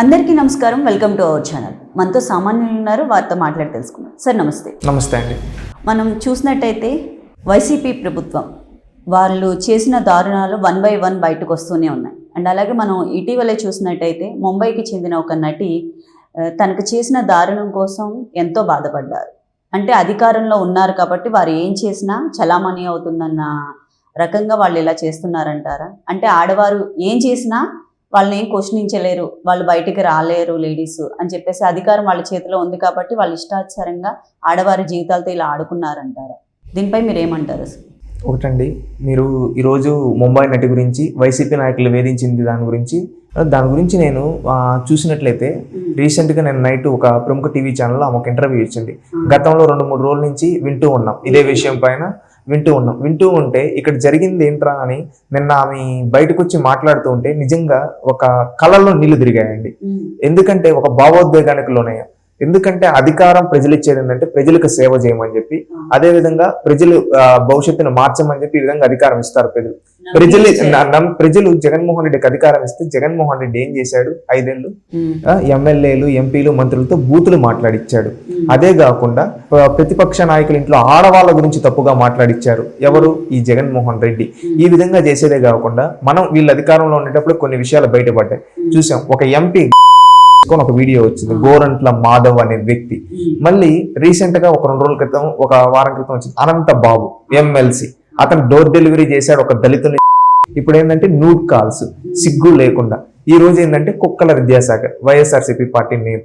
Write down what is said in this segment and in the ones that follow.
అందరికీ నమస్కారం. Welcome to our channel. మనతో సామాన్యులు ఉన్నారు, వారితో మాట్లాడి తెలుసుకున్నాం. సార్ నమస్తే. నమస్తే అండి. మనం చూసినట్టయితే వైసీపీ ప్రభుత్వం వాళ్ళు చేసిన దారుణాలు 1 by 1 బయటకు వస్తూనే ఉన్నాయి. అండ్ అలాగే మనం ఇటీవలే చూసినట్టయితే ముంబైకి చెందిన ఒక నటి తనకు చేసిన దారుణం కోసం ఎంతో బాధపడ్డారు. అంటే అధికారంలో ఉన్నారు కాబట్టి వారు ఏం చేసినా చలామణి అవుతుందన్న రకంగా వాళ్ళు ఇలా చేస్తున్నారంటారా? అంటే ఆడవారు ఏం చేసినా వాళ్ళని ఏం క్వశ్చనించలేరు, వాళ్ళు బయటికి రాలేరు లేడీస్ అని చెప్పేసి అధికారం వాళ్ళ చేతిలో ఉంది కాబట్టి వాళ్ళు ఇష్టాచారంగా ఆడవారి జీవితాలతో ఇలా ఆడుకున్నారంటారా? దీనిపై మీరు ఏమంటారు? ఒకటండి, మీరు ఈరోజు ముంబై నటి గురించి వైసీపీ నాయకులు వేధించింది దాని గురించి నేను చూసినట్లయితే రీసెంట్గా నేను నైట్ ఒక ప్రముఖ టీవీ ఛానల్లో ఆమె ఒక ఇంటర్వ్యూ ఇచ్చింది. గతంలో 2-3 రోజుల నుంచి వింటూ ఉన్నాం, ఇదే విషయం పైన వింటూ ఉంటే ఇక్కడ జరిగింది ఏంట్రా అని నిన్న ఆమె బయటకు వచ్చి మాట్లాడుతూ ఉంటే నిజంగా ఒక కళ్ళల్లో నీళ్లు తిరిగాయండి. ఎందుకంటే ఒక భావోద్వేగానికి లోనయ్యా. ఎందుకంటే అధికారం ప్రజలు ఇచ్చేది ఏంటంటే ప్రజలకు సేవ చేయమని చెప్పి, అదే విధంగా ప్రజలు భవిష్యత్తును మార్చమని చెప్పి ఈ విధంగా అధికారం ఇస్తారు ప్రజలు జగన్మోహన్ రెడ్డికి అధికారం ఇస్తే జగన్మోహన్ రెడ్డి ఏం చేశాడు? 5 ఏళ్ళు ఎమ్మెల్యేలు, ఎంపీలు, మంత్రులతో బూతులు మాట్లాడిచ్చాడు. అదే కాకుండా ప్రతిపక్ష నాయకుల ఇంట్లో ఆడవాళ్ళ గురించి తప్పుగా మాట్లాడిచ్చారు. ఎవరు? ఈ జగన్మోహన్ రెడ్డి. ఈ విధంగా చేసేదే కాకుండా మనం వీళ్ళ అధికారంలో ఉండేటప్పుడు కొన్ని విషయాలు బయటపడ్డాయి. చూసాం, ఒక ఎంపీ ఒక వీడియో వచ్చింది, గోరంట్ల మాధవ్ అనే వ్యక్తి. మళ్ళీ రీసెంట్ గా ఒక 2 రోజుల క్రితం, ఒక వారం క్రితం వచ్చింది అనంత బాబు ఎమ్మెల్సీ. అతను డోర్ డెలివరీ చేశాడు ఒక దళితుని. ఇప్పుడు ఏంటంటే న్యూడ్ కాల్స్, సిగ్గు లేకుండా. ఈ రోజు ఏంటంటే కుక్కల విద్యాసాగర్, వైఎస్ఆర్సీపీ పార్టీ నేత.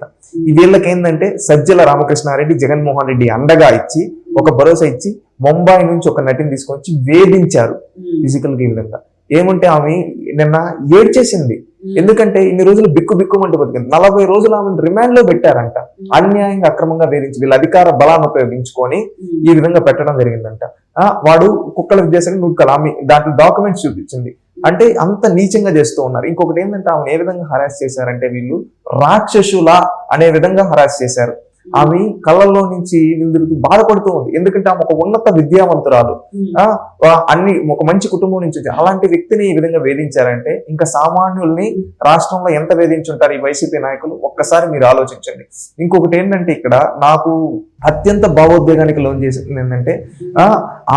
వీళ్ళకి ఏంటంటే సజ్జల రామకృష్ణారెడ్డి జగన్మోహన్ రెడ్డి అండగా ఇచ్చి, ఒక భరోసా ఇచ్చి ముంబై నుంచి ఒక నటిని తీసుకొచ్చి వేధించారు ఫిజికల్ గా. ఈ విధంగా ఏమంటే ఆమె నిన్న ఏడ్చేసింది. ఎందుకంటే ఇన్ని రోజులు బిక్కుమంటూ బతికింది. 40 రోజులు ఆమెను రిమాండ్ లో పెట్టారంట. అన్యాయంగా అక్రమంగా వేధించి వీళ్ళ అధికార బలాన్ని ఉపయోగించుకొని ఈ విధంగా పెట్టడం జరిగిందంట. వాడు కుక్కల విద్యాసాగర్ నూకల ఆమె దాంట్లో డాక్యుమెంట్స్ చూపించింది. అంటే అంత నీచంగా చేస్తూ ఉన్నారు. ఇంకొకటి ఏంటంటే ఆమెను ఏ విధంగా హరాస్ చేశారంటే వీళ్ళు రాక్షసులా అనే విధంగా హరాస్ చేశారు. ఆమె కళ్ళల్లో నుంచి నిందిరుతూ బాధపడుతూ ఉంది. ఎందుకంటే ఆమె ఒక ఉన్నత విద్యావంతురాలు, ఒక మంచి కుటుంబం నుంచి అలాంటి వ్యక్తిని ఈ విధంగా వేధించారంటే ఇంకా సామాన్యుల్ని రాష్ట్రంలో ఎంత వేధించుంటారు ఈ వైసీపీ నాయకులు? ఒక్కసారి మీరు ఆలోచించండి. ఇంకొకటి ఏంటంటే ఇక్కడ నాకు అత్యంత భావోద్వేగానికి లోన్ చేసింది ఏంటంటే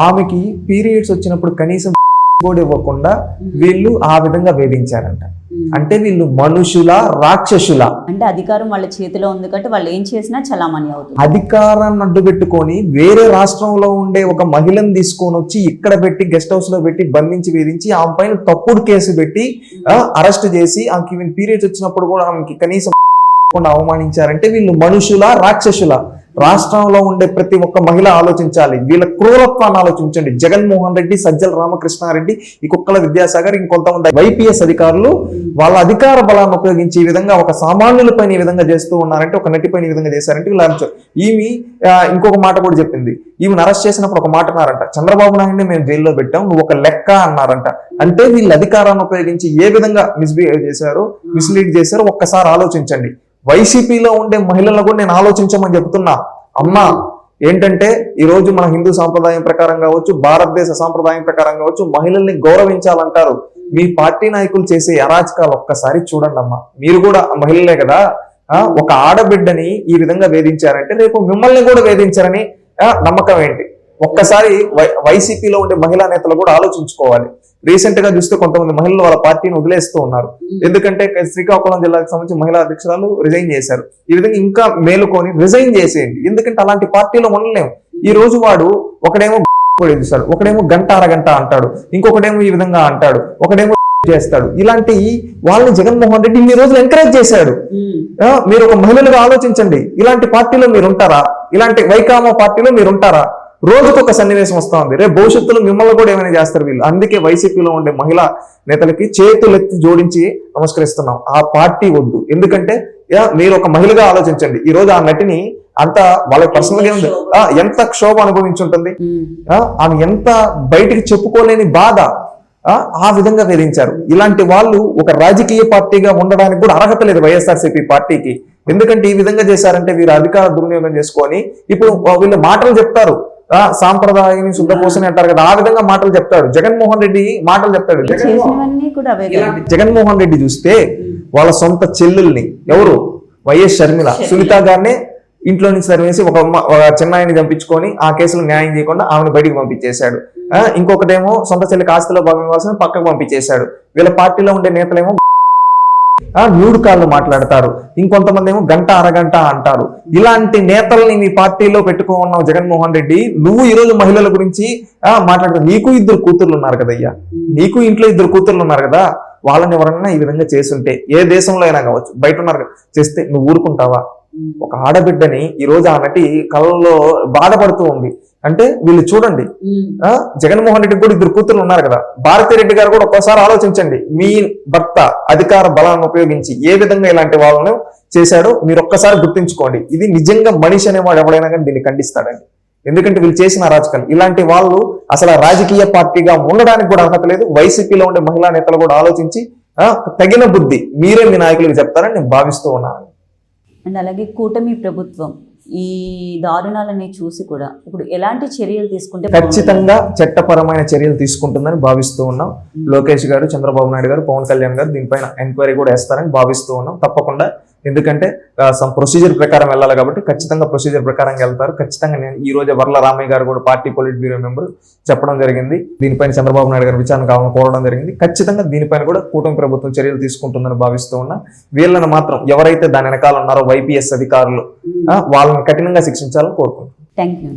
ఆమెకి పీరియడ్స్ వచ్చినప్పుడు కనీసం కూడా ఇవ్వకుండా వీళ్ళు ఆ విధంగా వేధించారంట. అంటే వీళ్ళు మనుషుల, రాక్షసుల? అంటే అధికారం వాళ్ళ చేతిలో ఉంది కాబట్టి వాళ్ళు ఏం చేసినా చలామణి అవుతుంది. అధికారాన్ని అడ్డు పెట్టుకొని వేరే రాష్ట్రంలో ఉండే ఒక మహిళను తీసుకొని వచ్చి ఇక్కడ పెట్టి గెస్ట్ హౌస్ లో పెట్టి బంధించి వేధించి ఆమె పైన తప్పుడు కేసు పెట్టి అరెస్ట్ చేసి ఆమెకి పీరియడ్స్ వచ్చినప్పుడు కూడా ఆమెకి కనీసం అవమానించారంటే వీళ్ళు మనుషుల, రాక్షసుల? రాష్ట్రంలో ఉండే ప్రతి ఒక్క మహిళ ఆలోచించాలి. వీళ్ళ క్రూరత్వాన్ని ఆలోచించండి. జగన్మోహన్ రెడ్డి, సజ్జల రామకృష్ణారెడ్డి, ఈ కుక్కల విద్యాసాగర్, ఇంకొంతమంది వైపీఎస్ అధికారులు వాళ్ళ అధికార బలాన్ని ఉపయోగించి ఈ విధంగా ఒక సామాన్యులపైన ఈ విధంగా చేస్తూ ఉన్నారంటే, ఒక నటిపైన ఈ విధంగా చేశారంటే వీళ్ళు ఈమె ఇంకొక మాట కూడా చెప్పింది. ఈమెను అరెస్ట్ చేసినప్పుడు ఒక మాట అన్నారంట, చంద్రబాబు నాయుడిని మేము జైల్లో పెట్టాం, నువ్వు ఒక లెక్క అన్నారంట. అంటే వీళ్ళ అధికారాన్ని ఉపయోగించి ఏ విధంగా మిస్లీడ్ చేశారో ఒక్కసారి ఆలోచించండి. వైసీపీలో ఉండే మహిళలను కూడా నేను ఆలోచించమని చెప్తున్నా. అమ్మా, ఏంటంటే ఈ రోజు మన హిందూ సాంప్రదాయం ప్రకారం కావచ్చు, భారతదేశ సాంప్రదాయం ప్రకారం కావచ్చు, మహిళల్ని గౌరవించాలంటారు. మీ పార్టీ నాయకులు చేసే అరాచకాలు ఒక్కసారి చూడండి అమ్మా. మీరు కూడా మహిళలే కదా. ఒక ఆడబిడ్డని ఈ విధంగా వేధించారంటే రేపు మిమ్మల్ని కూడా వేధించారని నమ్మకం ఏంటి? ఒక్కసారి వైసీపీలో ఉండే మహిళా నేతలు కూడా ఆలోచించుకోవాలి. రీసెంట్ గా చూస్తే కొంతమంది మహిళలు వాళ్ళ పార్టీని వదిలేస్తూ ఉన్నారు. ఎందుకంటే శ్రీకాకుళం జిల్లాకు సంబంధించి మహిళా అధ్యక్షురాలు రిజైన్ చేశారు. ఈ విధంగా ఇంకా మేలుకొని రిజైన్ చేసేయండి. ఎందుకంటే అలాంటి పార్టీలో ఉండలేము. ఈ రోజు వాడు ఒకడేమో పొడిస్తాడు, ఒకడేమో గంట అరగంట అంటాడు, ఇంకొకడేమో ఈ విధంగా అంటాడు, ఒకడేమో చేస్తాడు. ఇలాంటి వాళ్ళని జగన్మోహన్ రెడ్డి ఇన్ని రోజులు ఎంకరేజ్ చేశాడు. మీరు ఒక మహిళలుగా ఆలోచించండి. ఇలాంటి పార్టీలో మీరు ఉంటారా? ఇలాంటి వైకామా పార్టీలో మీరు ఉంటారా? రోజుకు ఒక సన్నివేశం వస్తా ఉంది. రేపు భవిష్యత్తులో మిమ్మల్ని కూడా ఏమైనా చేస్తారు వీళ్ళు. అందుకే వైసీపీలో ఉండే మహిళా నేతలకి చేతులెత్తి జోడించి నమస్కరిస్తున్నాం. ఆ పార్టీ వద్దు. ఎందుకంటే మీరు ఒక మహిళగా ఆలోచించండి. ఈ రోజు ఆ నటిని అంత వాళ్ళ పర్సనల్ గా ఉంది, ఎంత క్షోభ అనుభవించుంటుంది, ఆమె ఎంత బయటికి చెప్పుకోలేని బాధ ఆ విధంగా వేధించారు. ఇలాంటి వాళ్ళు ఒక రాజకీయ పార్టీగా ఉండడానికి కూడా అర్హత లేదు వైఎస్ఆర్సీపీ పార్టీకి. ఎందుకంటే ఈ విధంగా చేశారంటే వీరు అధికార దుర్వినియోగం చేసుకొని ఇప్పుడు వీళ్ళు మాటలు చెప్తారు, సాంప్రదాయాన్ని శుద్ధపోసని అంటారు కదా, ఆ విధంగా మాటలు చెప్తాడు జగన్మోహన్ రెడ్డి. మాటలు చెప్తాడు చేసినవన్నీ కూడా అవే కదా. జగన్మోహన్ రెడ్డి చూస్తే వాళ్ళ సొంత చెల్లెల్ని, ఎవరు వైఎస్ షర్మిల, సునీత గారిని ఇంట్లో నుంచి తరిమేసి ఒక చిన్నాయిని చంపించుకొని ఆ కేసులో న్యాయం చేయకుండా ఆమెను బయటికి పంపించేశాడు. ఇంకొకటేమో సొంత చెల్లికి ఆస్తిలో భాగం ఇవ్వాల్సిన పక్కకు పంపించేశాడు. వీళ్ళ పార్టీలో ఉండే నేతలేమో మూడు కాళ్ళు మాట్లాడతారు, ఇంకొంతమంది ఏమో గంట అరగంట అంటారు. ఇలాంటి నేతల్ని మీ పార్టీలో పెట్టుకున్నావు జగన్మోహన్ రెడ్డి. నువ్వు ఈ రోజు మహిళల గురించి మాట్లాడుతావు. నీకు 2 కూతుర్లు ఉన్నారు కదయ్యా, నీకు ఇంట్లో 2 కూతుర్లు ఉన్నారు కదా, వాళ్ళని ఎవరన్నా ఈ విధంగా చేస్తుంటే ఏ దేశంలో అయినా కావచ్చు, బయట ఉన్నారు చేస్తే నువ్వు ఊరుకుంటావా? ఒక ఆడబిడ్డని ఈ రోజు ఆ నటి కళ్ళలో బాధపడుతూ ఉంది అంటే వీళ్ళు చూడండి. జగన్మోహన్ రెడ్డికి కూడా 2 కూతుర్లు ఉన్నారు కదా. భారతిరెడ్డి గారు కూడా ఒక్కసారి ఆలోచించండి, మీ భర్త అధికార బలాన్ని ఉపయోగించి ఏ విధంగా ఇలాంటి వాళ్ళను చేశాడో మీరు ఒక్కసారి గుర్తించుకోండి. ఇది నిజంగా మనిషి అనేవాడు ఎవడైనా కానీ దీన్ని ఖండిస్తాడండి. ఎందుకంటే వీళ్ళు చేసిన అరాచకాలు, ఇలాంటి వాళ్ళు అసలు రాజకీయ పార్టీగా ఉండడానికి కూడా అర్హత లేదు. వైసీపీలో ఉండే మహిళా నేతలు కూడా ఆలోచించి తగిన బుద్ధి మీరే మీ నాయకులకు చెప్తారని నేను భావిస్తూ ఉన్నాను. అండ్ అలాగే కూటమి ప్రభుత్వం ఈ దారుణాలని చూసి కూడా ఇప్పుడు ఎలాంటి చర్యలు తీసుకుంటే ఖచ్చితంగా చట్టపరమైన చర్యలు తీసుకుంటుందని భావిస్తూ ఉన్నాం. లోకేష్ గారు, చంద్రబాబు నాయుడు గారు, పవన్ కళ్యాణ్ గారు దీనిపైన ఎంక్వైరీ కూడా వేస్తారని భావిస్తూ ఉన్నాం తప్పకుండా. ఎందుకంటే సమ్ ప్రొసీజర్ ప్రకారం వెళ్ళాలి కాబట్టి ఖచ్చితంగా ప్రొసీజర్ ప్రకారం వెళ్తారు. ఖచ్చితంగా నేను ఈ రోజు వర్ల రామయ్య గారు కూడా పార్టీ పొలిట్ బ్యూరో మెంబర్ చెప్పడం జరిగింది. దీనిపైన చంద్రబాబు నాయుడు గారు విచారణ కావాలని కోరడం జరిగింది. ఖచ్చితంగా దీనిపైన కూడా కూటమి ప్రభుత్వం చర్యలు తీసుకుంటుందని భావిస్తూ ఉన్నా. వీళ్ళని మాత్రం ఎవరైతే దాని వెనకాల ఉన్నారో వైపీఎస్ అధికారులు వాళ్ళని కఠినంగా శిక్షించాలని కోరుకుంటున్నాను. Thank you.